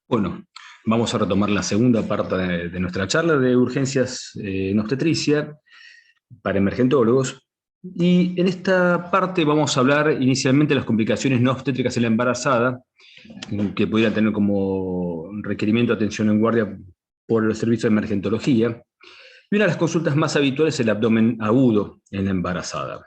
Bueno, vamos a retomar la segunda parte de nuestra charla de urgencias en obstetricia para emergentólogos. Y en esta parte vamos a hablar inicialmente de las complicaciones no obstétricas en la embarazada, que pudieran tener como requerimiento de atención en guardia por el servicio de emergentología. Y una de las consultas más habituales es el abdomen agudo en la embarazada.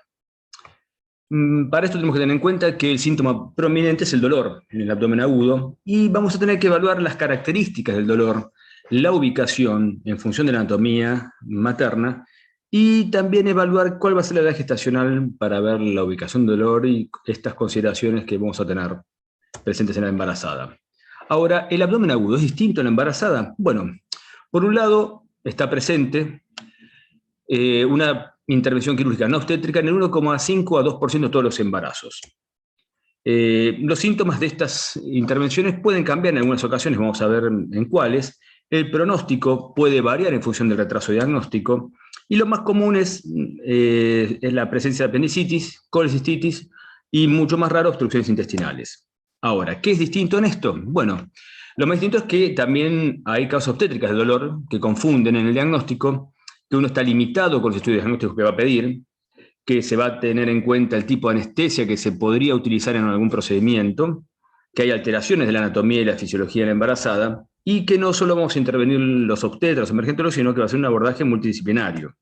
Para esto tenemos que tener en cuenta que el síntoma prominente es el dolor en el abdomen agudo y vamos a tener que evaluar las características del dolor, la ubicación en función de la anatomía materna y también evaluar cuál va a ser la edad gestacional para ver la ubicación del dolor y estas consideraciones que vamos a tener presentes en la embarazada. Ahora, ¿el abdomen agudo es distinto en la embarazada? Bueno, por un lado está presente una intervención quirúrgica no obstétrica en el 1,5 a 2% de todos los embarazos. Los síntomas de estas intervenciones pueden cambiar en algunas ocasiones, vamos a ver en cuáles. El pronóstico puede variar en función del retraso diagnóstico, y lo más común es la presencia de apendicitis, colecistitis y mucho más raro obstrucciones intestinales. Ahora, ¿qué es distinto en esto? Bueno, lo más distinto es que también hay causas obstétricas de dolor que confunden en el diagnóstico, que uno está limitado con los estudios diagnósticos que va a pedir, que se va a tener en cuenta el tipo de anestesia que se podría utilizar en algún procedimiento, que hay alteraciones de la anatomía y la fisiología de la embarazada, y que no solo vamos a intervenir los obstetras, los emergentólogos, sino que va a ser un abordaje multidisciplinario.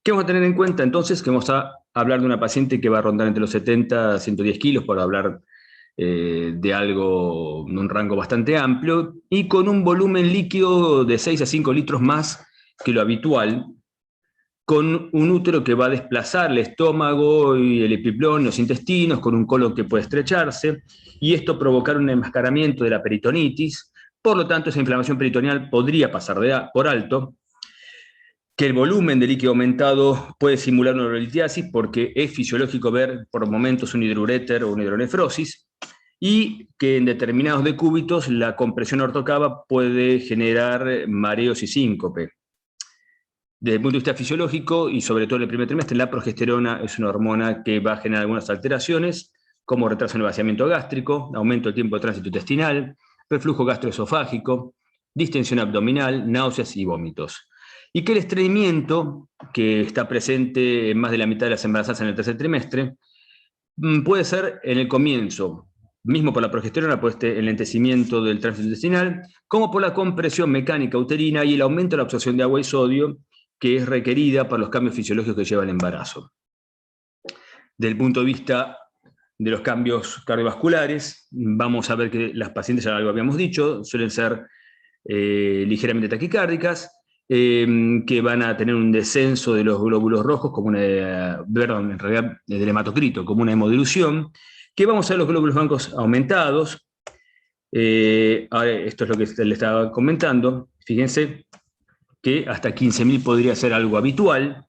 ¿Qué vamos a tener en cuenta entonces? Que vamos a hablar de una paciente que va a rondar entre los 70 a 110 kilos, para hablar de algo, de un rango bastante amplio, y con un volumen líquido de 6 a 5 litros más que lo habitual, con un útero que va a desplazar el estómago y el epiplón, los intestinos, con un colon que puede estrecharse, y esto provocar un enmascaramiento de la peritonitis. Por lo tanto, esa inflamación peritoneal podría pasar por alto, que el volumen de líquido aumentado puede simular una urolitiasis, porque es fisiológico ver por momentos un hidrouréter o una hidronefrosis, y que en determinados decúbitos la compresión ortocava puede generar mareos y síncope. Desde el punto de vista fisiológico, y sobre todo en el primer trimestre, la progesterona es una hormona que va a generar algunas alteraciones, como retraso en el vaciamiento gástrico, aumento del tiempo de tránsito intestinal, reflujo gastroesofágico, distensión abdominal, náuseas y vómitos. Y que el estreñimiento, que está presente en más de la mitad de las embarazadas en el tercer trimestre, puede ser en el comienzo, mismo por la progesterona, por este enlentecimiento del tránsito intestinal, como por la compresión mecánica uterina y el aumento de la absorción de agua y sodio, que es requerida para los cambios fisiológicos que lleva el embarazo. Desde el punto de vista de los cambios cardiovasculares, vamos a ver que las pacientes, ya algo habíamos dicho, suelen ser ligeramente taquicárdicas, que van a tener un descenso de los glóbulos rojos, como perdón, en realidad del hematocrito, como una hemodilución, que vamos a ver los glóbulos blancos aumentados. Ahora, esto es lo que le estaba comentando. Fíjense que hasta 15.000 podría ser algo habitual,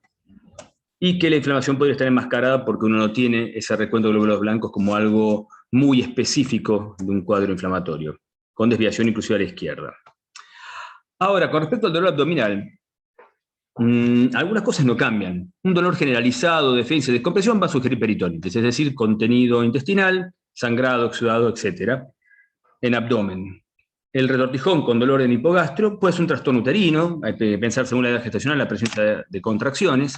y que la inflamación podría estar enmascarada porque uno no tiene ese recuento de glóbulos blancos como algo muy específico de un cuadro inflamatorio, con desviación inclusive a la izquierda. Ahora, con respecto al dolor abdominal, algunas cosas no cambian. Un dolor generalizado, defensa y descompresión va a sugerir peritonitis, es decir, contenido intestinal, sangrado, exudado, etc. En abdomen. El retortijón con dolor en hipogastro puede ser un trastorno uterino, hay que pensar según la edad gestacional la presencia de contracciones.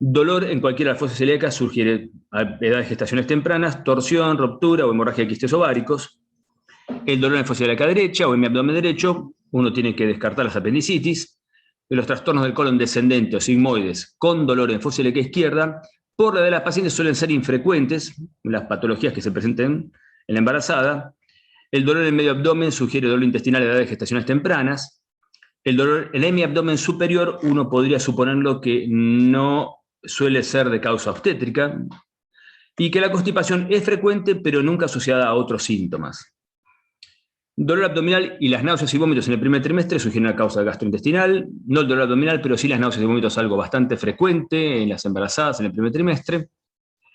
Dolor en cualquiera de las fosas celíacas sugiere a edades gestacionales tempranas, torsión, ruptura o hemorragia de quistes ováricos. El dolor en la fosa celíaca derecha o en mi abdomen derecho, uno tiene que descartar las apendicitis. Los trastornos del colon descendente o sigmoides con dolor en fosa celíaca izquierda, por la edad de las pacientes suelen ser infrecuentes las patologías que se presenten en la embarazada. El dolor en medio abdomen sugiere dolor intestinal de edades gestacionales tempranas. El dolor en el hemiabdomen superior, uno podría suponerlo que no suele ser de causa obstétrica, y que la constipación es frecuente, pero nunca asociada a otros síntomas. Dolor abdominal y las náuseas y vómitos en el primer trimestre sugieren una causa gastrointestinal, no el dolor abdominal, pero sí las náuseas y vómitos, algo bastante frecuente en las embarazadas en el primer trimestre.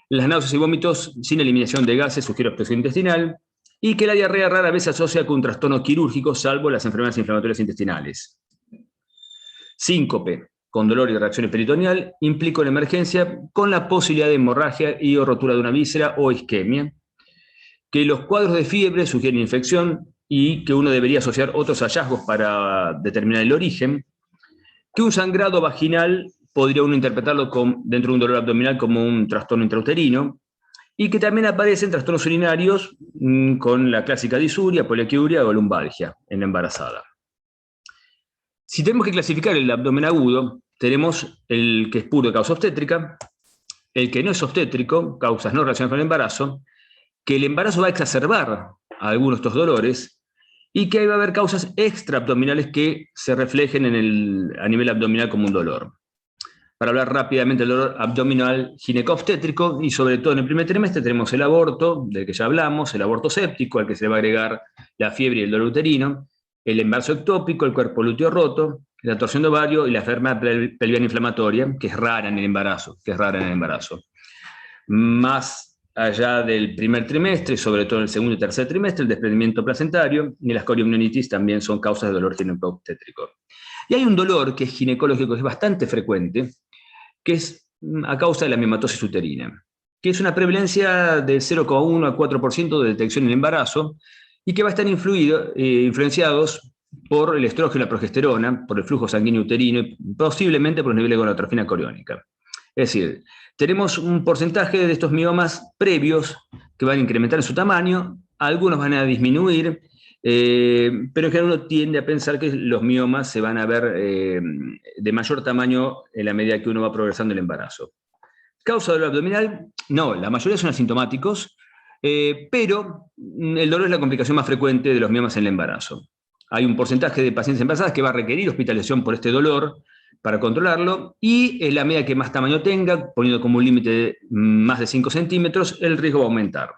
Las náuseas y vómitos sin eliminación de gases sugieren obstrucción intestinal, y que la diarrea rara vez se asocia con un trastorno quirúrgico, salvo las enfermedades inflamatorias intestinales. Síncope con dolor y reacción peritoneal implica una emergencia con la posibilidad de hemorragia y o rotura de una víscera o isquemia. Que los cuadros de fiebre sugieren infección, y que uno debería asociar otros hallazgos para determinar el origen, que un sangrado vaginal podría uno interpretarlo dentro de un dolor abdominal como un trastorno intrauterino, y que también aparecen trastornos urinarios con la clásica disuria, poliaquiuria o lumbalgia en la embarazada. Si tenemos que clasificar el abdomen agudo, tenemos el que es puro de causa obstétrica, el que no es obstétrico, causas no relacionadas con el embarazo, que el embarazo va a exacerbar algunos de estos dolores y que ahí va a haber causas extraabdominales que se reflejen a nivel abdominal como un dolor. Para hablar rápidamente del dolor abdominal ginecobstétrico, y sobre todo en el primer trimestre tenemos el aborto, del que ya hablamos, el aborto séptico, al que se le va a agregar la fiebre y el dolor uterino, el embarazo ectópico, el cuerpo lúteo roto, la torsión de ovario y la enfermedad pelviana inflamatoria, que es rara en el embarazo, Más allá del primer trimestre, sobre todo en el segundo y tercer trimestre, el desprendimiento placentario y las coriomnionitis también son causas de dolor ginecobstétrico. Y hay un dolor que es ginecológico, que es bastante frecuente, que es a causa de la miomatosis uterina, que es una prevalencia de 0,1 a 4% de detección en el embarazo y que va a estar influenciados por el estrógeno y la progesterona, por el flujo sanguíneo uterino y posiblemente por los niveles de gonadotrofina coriónica. Es decir, tenemos un porcentaje de estos miomas previos que van a incrementar en su tamaño, algunos van a disminuir, pero en general uno tiende a pensar que los miomas se van a ver de mayor tamaño en la medida que uno va progresando el embarazo. ¿Causa dolor abdominal? No, la mayoría son asintomáticos, pero el dolor es la complicación más frecuente de los miomas en el embarazo. Hay un porcentaje de pacientes embarazadas que va a requerir hospitalización por este dolor para controlarlo, y en la medida que más tamaño tenga, poniendo como un límite de más de 5 centímetros, el riesgo va a aumentar.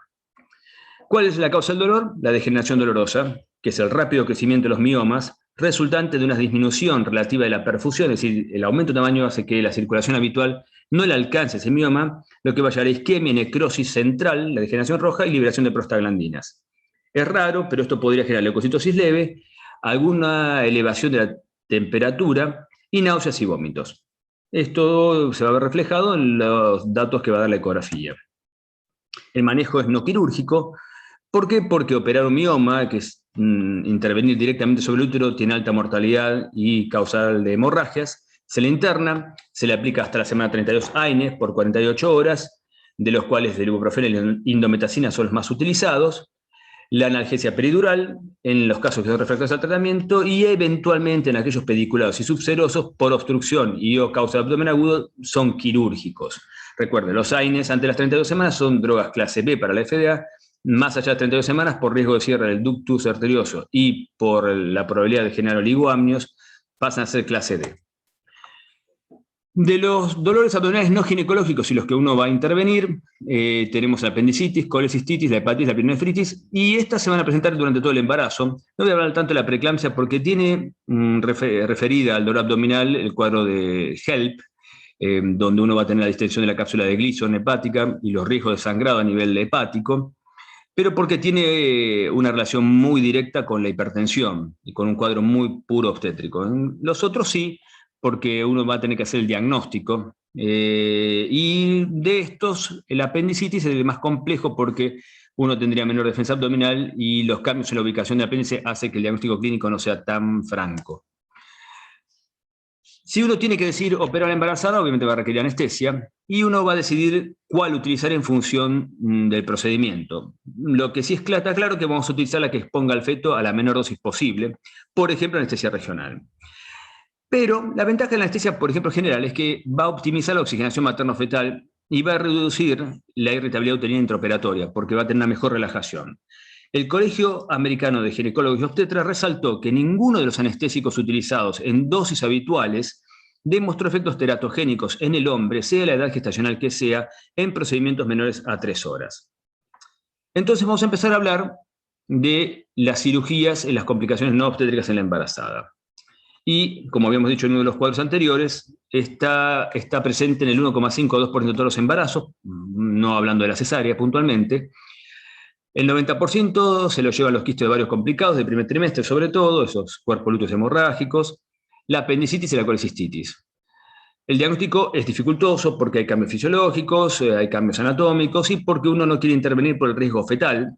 ¿Cuál es la causa del dolor? La degeneración dolorosa, que es el rápido crecimiento de los miomas, resultante de una disminución relativa de la perfusión, es decir, el aumento de tamaño hace que la circulación habitual no le alcance ese mioma, lo que va a llevar a isquemia, necrosis central, la degeneración roja y liberación de prostaglandinas. Es raro, pero esto podría generar leucocitosis leve, alguna elevación de la temperatura y náuseas y vómitos. Esto se va a ver reflejado en los datos que va a dar la ecografía. El manejo es no quirúrgico. ¿Por qué? Porque operar un mioma, que es intervenir directamente sobre el útero, tiene alta mortalidad y causal de hemorragias. Se le interna, se le aplica hasta la semana 32 AINES por 48 horas, de los cuales el ibuprofeno y la indometacina son los más utilizados. La analgesia peridural, en los casos que son refractarios al tratamiento, y eventualmente en aquellos pediculados y subserosos por obstrucción y o causa de abdomen agudo, son quirúrgicos. Recuerden, los AINES ante las 32 semanas son drogas clase B para la FDA, más allá de 32 semanas, por riesgo de cierre del ductus arterioso y por la probabilidad de generar oligoamnios, pasan a ser clase D. De los dolores abdominales no ginecológicos y los que uno va a intervenir, tenemos la apendicitis, colecistitis, la hepatitis, la pielonefritis, y estas se van a presentar durante todo el embarazo. No voy a hablar tanto de la preeclampsia porque tiene referida al dolor abdominal el cuadro de HELP, donde uno va a tener la distensión de la cápsula de Gleason hepática y los riesgos de sangrado a nivel hepático, pero porque tiene una relación muy directa con la hipertensión y con un cuadro muy puro obstétrico. Los otros sí, porque uno va a tener que hacer el diagnóstico, y de estos el apendicitis es el más complejo porque uno tendría menor defensa abdominal y los cambios en la ubicación del apéndice hace que el diagnóstico clínico no sea tan franco. Si uno tiene que decidir operar a la embarazada, obviamente va a requerir anestesia, y uno va a decidir cuál utilizar en función del procedimiento. Lo que sí está claro que vamos a utilizar la que exponga al feto a la menor dosis posible, por ejemplo, anestesia regional. Pero la ventaja de la anestesia, por ejemplo, general, es que va a optimizar la oxigenación materno-fetal y va a reducir la irritabilidad uterina intraoperatoria, porque va a tener una mejor relajación. El Colegio Americano de Ginecólogos y Obstetras resaltó que ninguno de los anestésicos utilizados en dosis habituales demostró efectos teratogénicos en el hombre, sea la edad gestacional que sea, en procedimientos menores a 3 horas. Entonces vamos a empezar a hablar de las cirugías en las complicaciones no obstétricas en la embarazada. Y, como habíamos dicho en uno de los cuadros anteriores, está presente en el 1,5 a 2% de todos los embarazos, no hablando de la cesárea puntualmente. El 90% se lo llevan los quistes ovarios complicados del primer trimestre, sobre todo, esos cuerpos lúteos hemorrágicos, la apendicitis y la colecistitis. El diagnóstico es dificultoso porque hay cambios fisiológicos, hay cambios anatómicos y porque uno no quiere intervenir por el riesgo fetal.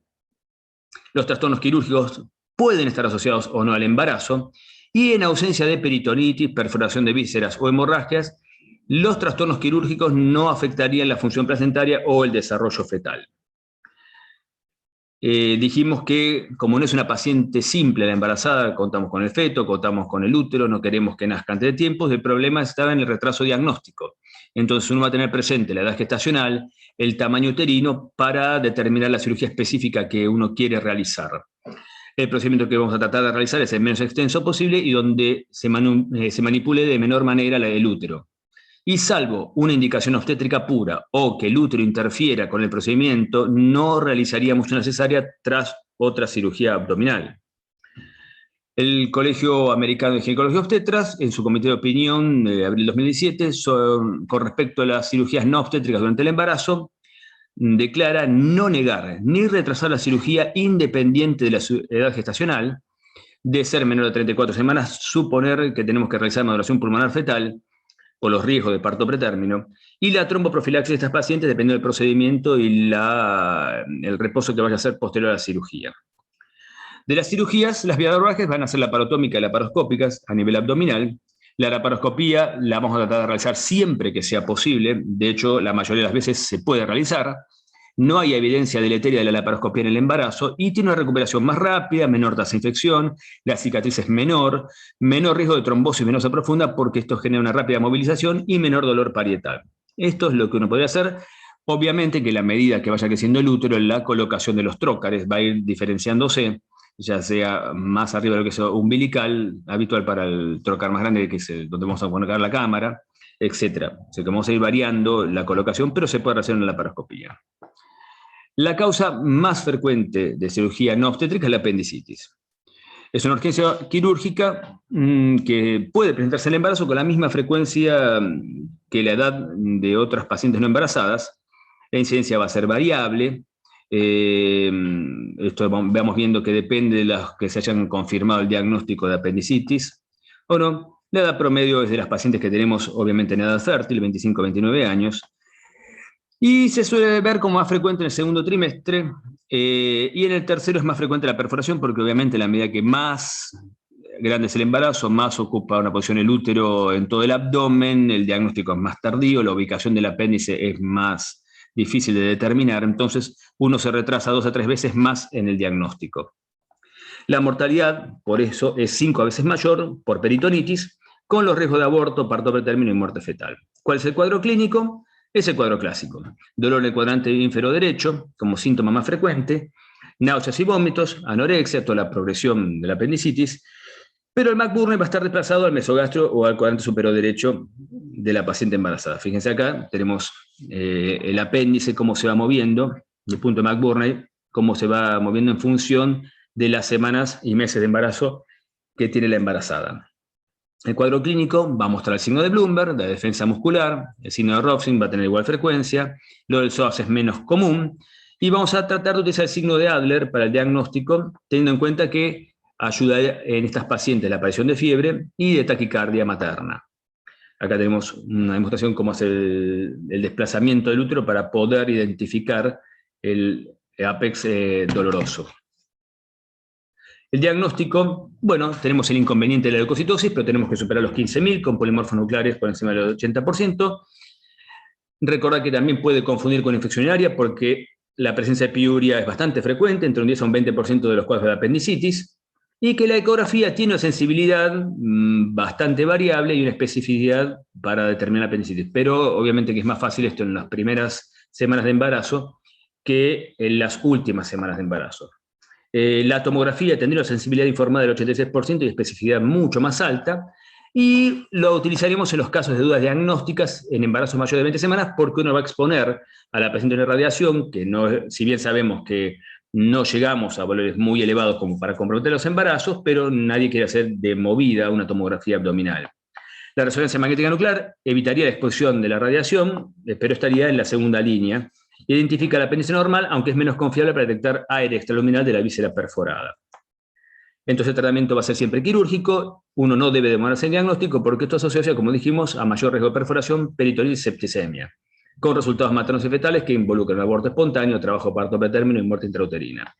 Los trastornos quirúrgicos pueden estar asociados o no al embarazo, y en ausencia de peritonitis, perforación de vísceras o hemorragias, los trastornos quirúrgicos no afectarían la función placentaria o el desarrollo fetal. Dijimos que como no es una paciente simple la embarazada, contamos con el feto, contamos con el útero, no queremos que nazca antes de tiempo, el problema estaba en el retraso diagnóstico. Entonces uno va a tener presente la edad gestacional, el tamaño uterino para determinar la cirugía específica que uno quiere realizar. El procedimiento que vamos a tratar de realizar es el menos extenso posible y donde se manipule de menor manera el útero. Y salvo una indicación obstétrica pura o que el útero interfiera con el procedimiento, no realizaríamos una cesárea tras otra cirugía abdominal. El Colegio Americano de Ginecología Obstetras, en su comité de opinión de abril de 2017, con respecto a las cirugías no obstétricas durante el embarazo, declara no negar ni retrasar la cirugía independiente de la edad gestacional, de ser menor de 34 semanas, suponer que tenemos que realizar maduración pulmonar fetal, o los riesgos de parto pretérmino, y la tromboprofilaxis de estas pacientes depende del procedimiento y el reposo que vaya a hacer posterior a la cirugía. De las cirugías, las vías de abordaje van a ser laparotómicas y laparoscópicas a nivel abdominal. La laparoscopía la vamos a tratar de realizar siempre que sea posible, de hecho la mayoría de las veces se puede realizar. No hay evidencia deleteria de la laparoscopía en el embarazo y tiene una recuperación más rápida, menor tasa de infección, la cicatriz es menor riesgo de trombosis venosa profunda porque esto genera una rápida movilización y menor dolor parietal. Esto es lo que uno podría hacer. Obviamente que a la medida que vaya creciendo el útero, la colocación de los trócares va a ir diferenciándose, ya sea más arriba de lo que es umbilical, habitual para el trócar más grande, que es donde vamos a colocar la cámara, etc. O sea que vamos a ir variando la colocación, pero se puede hacer en la laparoscopía. La causa más frecuente de cirugía no obstétrica es la apendicitis. Es una urgencia quirúrgica que puede presentarse en el embarazo con la misma frecuencia que la edad de otras pacientes no embarazadas. La incidencia va a ser variable. Esto vamos viendo que depende de los que se hayan confirmado el diagnóstico de apendicitis o no. La edad promedio es de las pacientes que tenemos, obviamente, en edad fértil, 25-29 años. Y se suele ver como más frecuente en el segundo trimestre, y en el tercero es más frecuente la perforación, porque obviamente a la medida que más grande es el embarazo, más ocupa una posición el útero en todo el abdomen, el diagnóstico es más tardío, la ubicación del apéndice es más difícil de determinar, entonces uno se retrasa 2 a 3 veces más en el diagnóstico. La mortalidad, por eso, es 5 veces mayor por peritonitis, con los riesgos de aborto, parto pretérmino y muerte fetal. ¿Cuál es el cuadro clínico? Es el cuadro clásico. Dolor en el cuadrante inferior derecho, como síntoma más frecuente, náuseas y vómitos, anorexia, toda la progresión de la apendicitis, pero el McBurney va a estar desplazado al mesogastro o al cuadrante superior derecho de la paciente embarazada. Fíjense acá, tenemos el apéndice, cómo se va moviendo, el punto de McBurney, cómo se va moviendo en función de las semanas y meses de embarazo que tiene la embarazada. El cuadro clínico va a mostrar el signo de Bloomberg, la defensa muscular, el signo de Robson va a tener igual frecuencia, lo del psoas es menos común, y vamos a tratar de utilizar el signo de Adler para el diagnóstico, teniendo en cuenta que ayuda en estas pacientes la aparición de fiebre y de taquicardia materna. Acá tenemos una demostración cómo es el desplazamiento del útero para poder identificar el apex doloroso. El diagnóstico, bueno, tenemos el inconveniente de la leucocitosis, pero tenemos que superar los 15.000 con polimorfos nucleares por encima del 80%. Recordad que también puede confundir con infección urinaria porque la presencia de piuria es bastante frecuente, entre un 10 a un 20% de los cuadros de apendicitis, y que la ecografía tiene una sensibilidad bastante variable y una especificidad para determinar la apendicitis. Pero obviamente que es más fácil esto en las primeras semanas de embarazo que en las últimas semanas de embarazo. La tomografía tendría una sensibilidad informada del 86% y especificidad mucho más alta, y lo utilizaríamos en los casos de dudas diagnósticas en embarazos mayores de 20 semanas porque uno va a exponer a la paciente a una radiación que, no, si bien sabemos que no llegamos a valores muy elevados como para comprometer los embarazos, pero nadie quiere hacer de movida una tomografía abdominal. La resonancia magnética nuclear evitaría la exposición de la radiación, pero estaría en la segunda línea. Identifica el apéndice normal, aunque es menos confiable para detectar aire extraluminal de la víscera perforada. Entonces el tratamiento va a ser siempre quirúrgico, uno no debe demorarse en diagnóstico porque esto asocia, como dijimos, a mayor riesgo de perforación, peritonitis y septicemia, con resultados maternos y fetales que involucran aborto espontáneo, trabajo parto pretérmino y muerte intrauterina.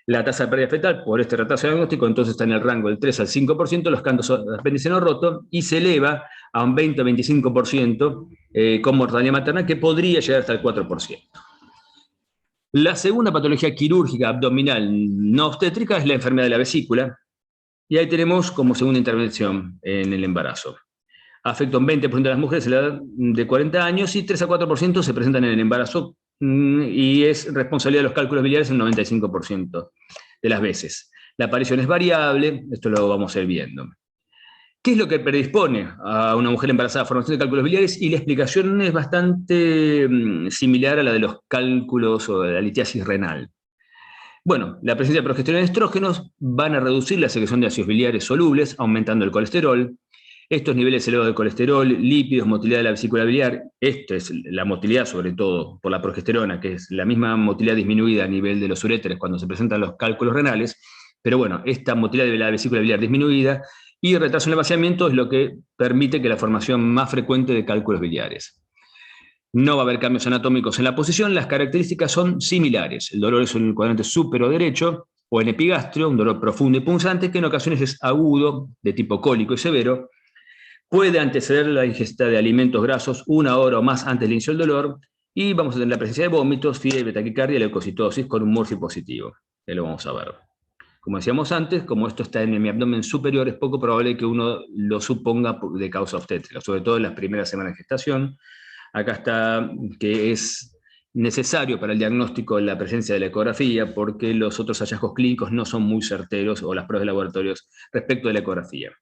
La tasa de pérdida fetal por este retraso diagnóstico entonces está en el rango del 3 al 5%, los casos de apéndice no roto, y se eleva a un 20 o 25% con mortalidad materna, que podría llegar hasta el 4%. La segunda patología quirúrgica abdominal no obstétrica es la enfermedad de la vesícula, y ahí tenemos como segunda intervención en el embarazo. Afecta un 20% de las mujeres en la edad de 40 años y 3 a 4% se presentan en el embarazo, y es responsabilidad de los cálculos biliares en un 95% de las veces. La aparición es variable, esto lo vamos a ir viendo. ¿Qué es lo que predispone a una mujer embarazada a formación de cálculos biliares? Y la explicación es bastante similar a la de los cálculos o de la litiasis renal. Bueno, la presencia de progesterona y estrógenos van a reducir la secreción de ácidos biliares solubles, aumentando el colesterol. Estos niveles elevados de colesterol, lípidos, motilidad de la vesícula biliar, esto es la motilidad sobre todo por la progesterona, que es la misma motilidad disminuida a nivel de los uréteres cuando se presentan los cálculos renales, pero bueno, esta motilidad de la vesícula biliar disminuida y retraso en el vaciamiento es lo que permite que la formación más frecuente de cálculos biliares. No va a haber cambios anatómicos en la posición, las características son similares. El dolor es en el cuadrante súpero derecho o en epigastrio, un dolor profundo y punzante que en ocasiones es agudo, de tipo cólico y severo. Puede anteceder la ingesta de alimentos grasos 1 hora o más antes del inicio del dolor, y vamos a tener la presencia de vómitos, fiebre, taquicardia y leucocitosis con un Murphy positivo. Ya lo vamos a ver. Como decíamos antes, como esto está en mi abdomen superior, es poco probable que uno lo suponga de causa obstétrica, sobre todo en las primeras semanas de gestación. Acá está que es necesario para el diagnóstico la presencia de la ecografía, porque los otros hallazgos clínicos no son muy certeros, o las pruebas de laboratorios respecto de la ecografía.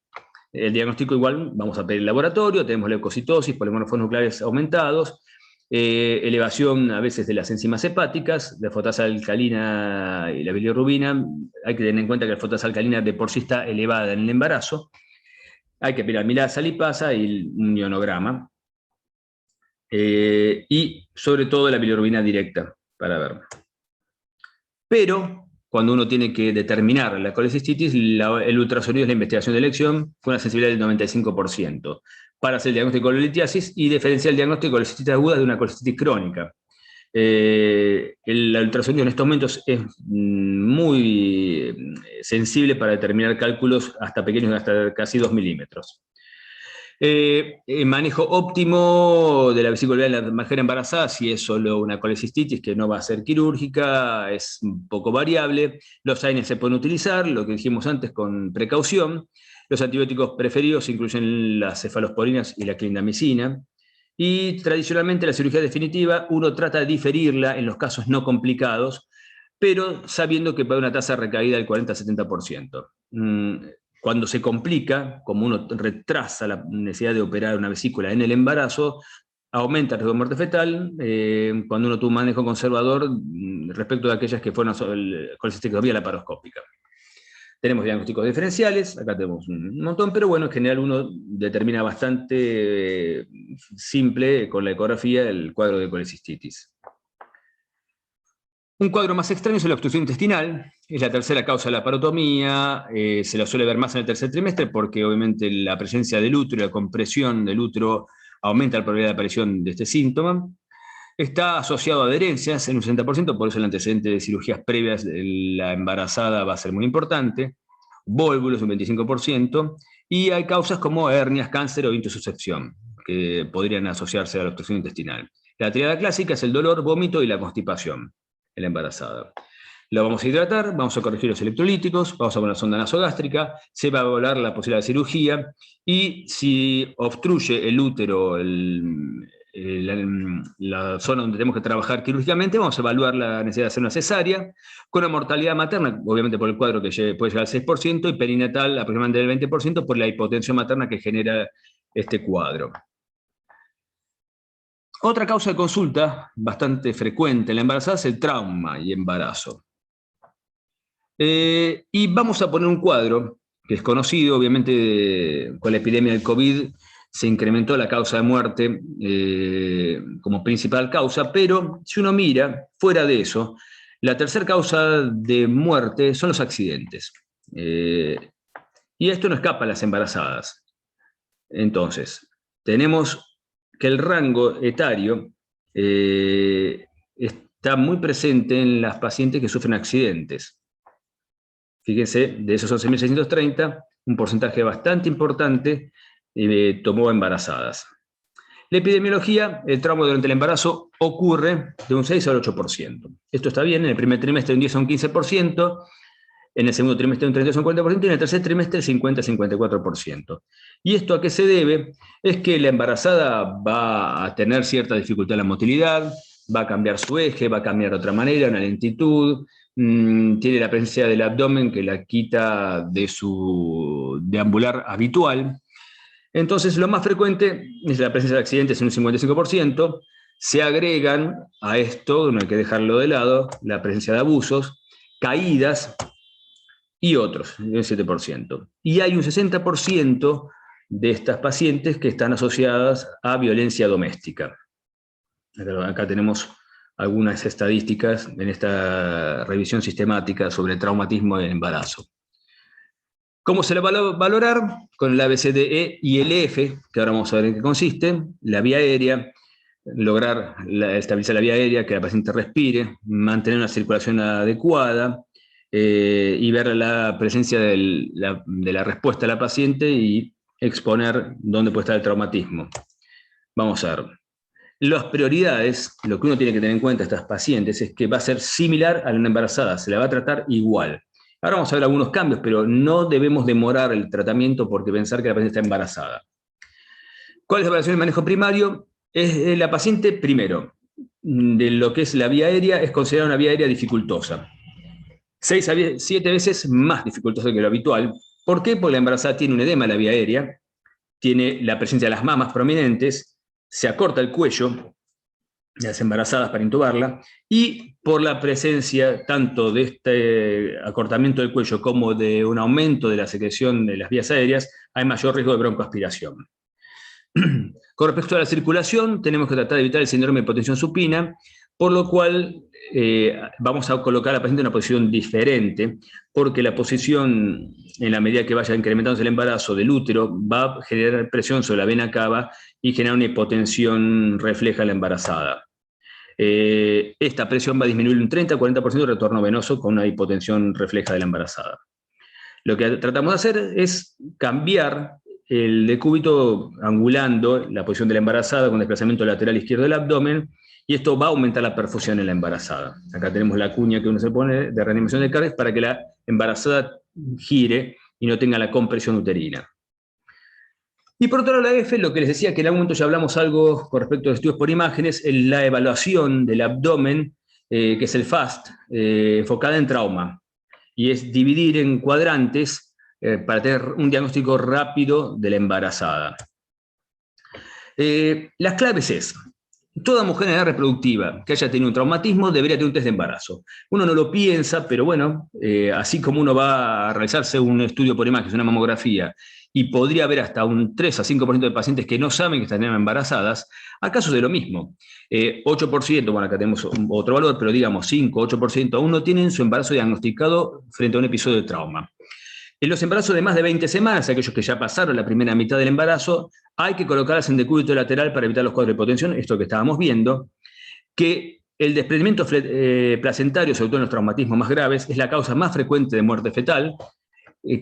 El diagnóstico igual, vamos a pedir el laboratorio, tenemos leucocitosis, polimorfos nucleares aumentados, elevación a veces de las enzimas hepáticas, la fosfatasa alcalina y la bilirrubina. Hay que tener en cuenta que la fosfatasa alcalina de por sí está elevada en el embarazo. Hay que pedir amilasa, lipasa y un ionograma. Y sobre todo la bilirrubina directa para ver. Pero cuando uno tiene que determinar la colecistitis, el ultrasonido es la investigación de elección con una sensibilidad del 95% para hacer el diagnóstico de la litiasis y diferenciar el diagnóstico de colecistitis aguda de una colecistitis crónica. El ultrasonido en estos momentos es muy sensible para determinar cálculos hasta pequeños, hasta casi 2 milímetros. Manejo óptimo de la vesícula biliar en la mujer embarazada, si es solo una colecistitis que no va a ser quirúrgica, es un poco variable. Los AINES se pueden utilizar, lo que dijimos antes, con precaución. Los antibióticos preferidos incluyen las cefalosporinas y la clindamicina. Y tradicionalmente la cirugía definitiva uno trata de diferirla en los casos no complicados, pero sabiendo que puede haber una tasa de recaída del 40-70%. Cuando se complica, como uno retrasa la necesidad de operar una vesícula en el embarazo, aumenta el riesgo de muerte fetal. Cuando uno tuvo un manejo conservador respecto de aquellas que fueron colecistitis laparoscópica. Tenemos diagnósticos diferenciales, acá tenemos un montón, pero bueno, en general uno determina bastante simple con la ecografía el cuadro de colecistitis. Un cuadro más extraño es la obstrucción intestinal, es la tercera causa de la parotomía, se la suele ver más en el tercer trimestre porque obviamente la presencia del útero y la compresión del útero aumenta la probabilidad de aparición de este síntoma. Está asociado a adherencias en un 60%, por eso el antecedente de cirugías previas de la embarazada va a ser muy importante. Vólvulos, un 25%. Y hay causas como hernias, cáncer o intussuscepción, que podrían asociarse a la obstrucción intestinal. La triada clásica es el dolor, vómito y la constipación en la embarazada. Lo vamos a hidratar, vamos a corregir los electrolíticos, vamos a poner sonda nasogástrica, se va a evaluar la posibilidad de cirugía, y si obstruye el útero, la zona donde tenemos que trabajar quirúrgicamente, vamos a evaluar la necesidad de hacer una cesárea, con una mortalidad materna, obviamente por el cuadro que puede llegar al 6%, y perinatal aproximadamente del 20% por la hipotensión materna que genera este cuadro. Otra causa de consulta bastante frecuente en la embarazada es el trauma y embarazo. Y vamos a poner un cuadro que es conocido, obviamente con la epidemia del COVID se incrementó la causa de muerte como principal causa, pero si uno mira fuera de eso, la tercera causa de muerte son los accidentes. Y esto no escapa a las embarazadas. Entonces, tenemos que el rango etario está muy presente en las pacientes que sufren accidentes. Fíjense, de esos 11.630, un porcentaje bastante importante tomó embarazadas. La epidemiología, el trauma durante el embarazo ocurre de un 6 al 8%. Esto está bien, en el primer trimestre de un 10 a un 15%, en el segundo trimestre un 32 a un 40%, y en el tercer trimestre el 50 a 54%. ¿Y esto a qué se debe? Es que la embarazada va a tener cierta dificultad en la motilidad, va a cambiar su eje, va a cambiar de otra manera, una lentitud, tiene la presencia del abdomen que la quita de su deambular habitual. Entonces, lo más frecuente es la presencia de accidentes en un 55%. Se agregan a esto, no hay que dejarlo de lado, la presencia de abusos, caídas y otros, un 7%. Y hay un 60% de estas pacientes que están asociadas a violencia doméstica. Acá tenemos algunas estadísticas en esta revisión sistemática sobre traumatismo del embarazo. ¿Cómo se le va a valorar? Con el ABCDE y el F, que ahora vamos a ver en qué consiste. La vía aérea, lograr estabilizar la vía aérea, que la paciente respire, mantener una circulación adecuada y ver la presencia de la respuesta de la paciente y exponer dónde puede estar el traumatismo. Vamos a ver. Las prioridades, lo que uno tiene que tener en cuenta a estas pacientes es que va a ser similar a una embarazada, se la va a tratar igual. Ahora vamos a ver algunos cambios, pero no debemos demorar el tratamiento porque pensar que la paciente está embarazada. ¿Cuál es la evaluación del manejo primario? Es la paciente, primero, de lo que es la vía aérea, es considerada una vía aérea dificultosa. 6 a 7 veces más dificultosa que lo habitual. ¿Por qué? Porque la embarazada tiene un edema en la vía aérea, tiene la presencia de las mamas prominentes, se acorta el cuello de las embarazadas para intubarla, y por la presencia tanto de este acortamiento del cuello como de un aumento de la secreción de las vías aéreas, hay mayor riesgo de broncoaspiración. Con respecto a la circulación, tenemos que tratar de evitar el síndrome de hipotensión supina, por lo cual vamos a colocar a la paciente en una posición diferente, porque la posición, en la medida que vaya incrementándose el embarazo del útero, va a generar presión sobre la vena cava y generar una hipotensión refleja en la embarazada. Esta presión va a disminuir un 30-40% de retorno venoso con una hipotensión refleja de la embarazada. Lo que tratamos de hacer es cambiar el decúbito angulando la posición de la embarazada con desplazamiento lateral izquierdo del abdomen, y esto va a aumentar la perfusión en la embarazada. Acá tenemos la cuña que uno se pone de reanimación de cargas para que la embarazada gire y no tenga la compresión uterina. Y por otro lado, la F, lo que les decía, que en algún momento ya hablamos algo con respecto a estudios por imágenes, la evaluación del abdomen, que es el FAST, enfocada en trauma, y es dividir en cuadrantes para tener un diagnóstico rápido de la embarazada. Las claves es, toda mujer en edad reproductiva que haya tenido un traumatismo debería tener un test de embarazo. Uno no lo piensa, pero bueno, así como uno va a realizarse un estudio por imágenes, una mamografía, y podría haber hasta un 3 a 5% de pacientes que no saben que están embarazadas, acá sucede lo mismo. 8%, bueno, acá tenemos otro valor, pero digamos 5, 8% aún no tienen su embarazo diagnosticado frente a un episodio de trauma. En los embarazos de más de 20 semanas, aquellos que ya pasaron la primera mitad del embarazo, hay que colocarlas en decúbito lateral para evitar los cuadros de hipotensión, esto que estábamos viendo, que el desprendimiento placentario, sobre todo en los traumatismos más graves, es la causa más frecuente de muerte fetal,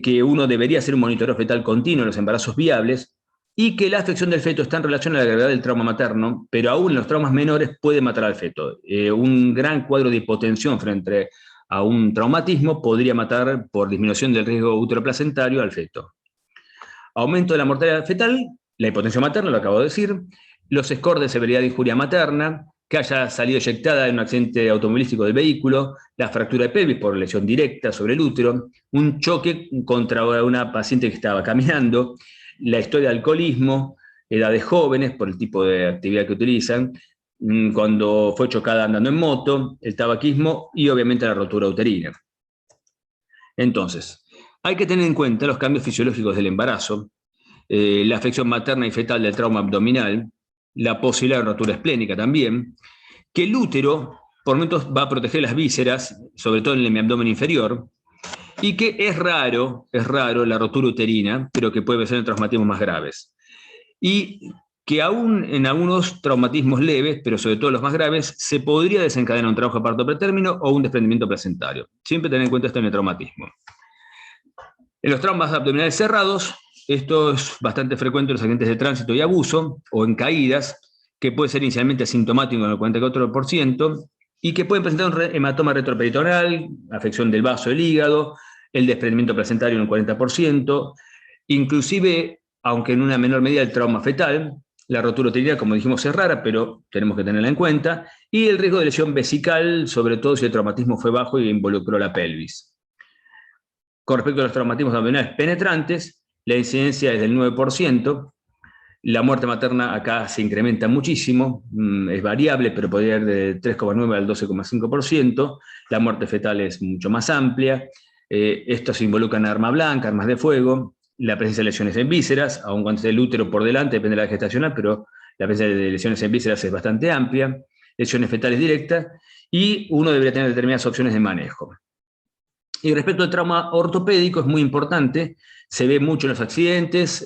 que uno debería hacer un monitoreo fetal continuo en los embarazos viables, y que la afección del feto está en relación a la gravedad del trauma materno, pero aún en los traumas menores puede matar al feto. Un gran cuadro de hipotensión frente a un traumatismo podría matar por disminución del riesgo uteroplacentario al feto. Aumento de la mortalidad fetal, la hipotensión materna, lo acabo de decir, los scores de severidad de injuria materna, que haya salido eyectada en un accidente automovilístico del vehículo, la fractura de pelvis por lesión directa sobre el útero, un choque contra una paciente que estaba caminando, la historia de alcoholismo, edades jóvenes por el tipo de actividad que utilizan, cuando fue chocada andando en moto, el tabaquismo y obviamente la rotura uterina. Entonces, hay que tener en cuenta los cambios fisiológicos del embarazo, la afección materna y fetal del trauma abdominal, la posibilidad de rotura esplénica también, que el útero por momentos va a proteger las vísceras, sobre todo en el abdomen inferior, y que es raro la rotura uterina, pero que puede ser en traumatismos más graves. Y que aún en algunos traumatismos leves, pero sobre todo los más graves, se podría desencadenar un trabajo de parto pretérmino o un desprendimiento placentario. Siempre tener en cuenta esto en el traumatismo. En los traumas abdominales cerrados, esto es bastante frecuente en los accidentes de tránsito y abuso, o en caídas, que puede ser inicialmente asintomático en el 44%, y que pueden presentar un hematoma retroperitoneal, afección del vaso del hígado, el desprendimiento placentario en un 40%, inclusive, aunque en una menor medida, el trauma fetal. La rotura uterina, como dijimos, es rara, pero tenemos que tenerla en cuenta, y el riesgo de lesión vesical, sobre todo si el traumatismo fue bajo y involucró la pelvis. Con respecto a los traumatismos abdominales penetrantes, la incidencia es del 9%. La muerte materna acá se incrementa muchísimo, es variable, pero podría ir de 3,9 al 12,5%. La muerte fetal es mucho más amplia. Estos involucran arma blanca, armas de fuego, la presencia de lesiones en vísceras, aun cuando esté el útero por delante, depende de la gestacional, pero la presencia de lesiones en vísceras es bastante amplia, lesiones fetales directas, y uno debería tener determinadas opciones de manejo. Y respecto al trauma ortopédico, es muy importante, se ve mucho en los accidentes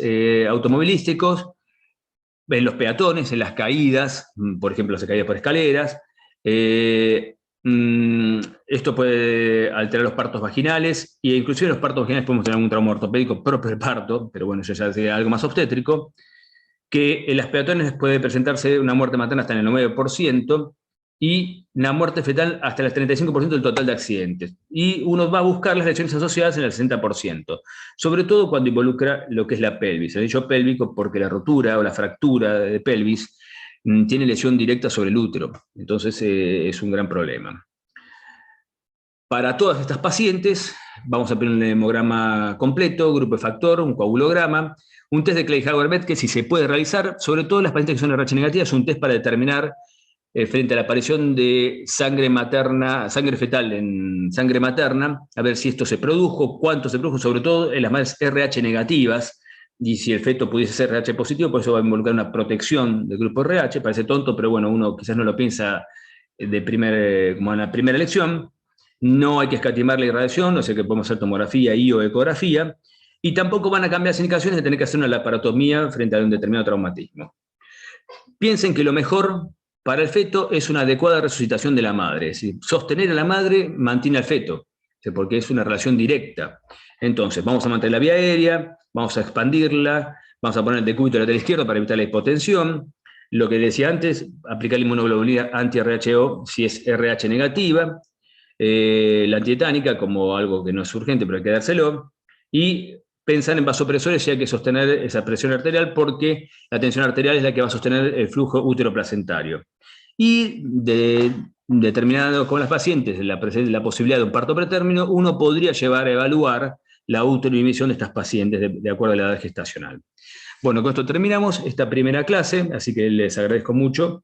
automovilísticos, en los peatones, en las caídas, por ejemplo, las caídas por escaleras. Esto puede alterar los partos vaginales, e inclusive en los partos vaginales podemos tener un trauma ortopédico propio del parto, pero bueno, eso ya sería algo más obstétrico, que en las peatones puede presentarse una muerte materna hasta en el 9%, y la muerte fetal hasta el 35% del total de accidentes. Y uno va a buscar las lesiones asociadas en el 60%, sobre todo cuando involucra lo que es la pelvis. El hecho pélvico porque la rotura o la fractura de pelvis tiene lesión directa sobre el útero. Entonces es un gran problema. Para todas estas pacientes, vamos a poner un hemograma completo, grupo de factor, un coagulograma, un test de Klein-Hauer-Betz que si se puede realizar, sobre todo las pacientes que son RH negativas, es un test para determinar frente a la aparición de sangre materna, sangre fetal en sangre materna, a ver si esto se produjo, cuánto se produjo, sobre todo en las madres RH negativas, y si el feto pudiese ser RH positivo, pues eso va a involucrar una protección del grupo RH, parece tonto, pero bueno, uno quizás no lo piensa como en la primera elección. No hay que escatimar la irradiación, no sé que podemos hacer tomografía y o ecografía, y tampoco van a cambiar las indicaciones de tener que hacer una laparotomía frente a un determinado traumatismo. Piensen que lo mejor para el feto es una adecuada resucitación de la madre. Es decir, sostener a la madre mantiene al feto, porque es una relación directa. Entonces, vamos a mantener la vía aérea, vamos a expandirla, vamos a poner el decúbito lateral izquierdo para evitar la hipotensión. Lo que decía antes, aplicar la inmunoglobulina anti-RHO si es RH negativa, la antietánica como algo que no es urgente, pero hay que dárselo, y pensar en vasopresores y hay que sostener esa presión arterial porque la tensión arterial es la que va a sostener el flujo útero-placentario. Y determinado con las pacientes la posibilidad de un parto pretérmino, uno podría llevar a evaluar la uteroinhibición de estas pacientes de acuerdo a la edad gestacional. Bueno, con esto terminamos esta primera clase, así que les agradezco mucho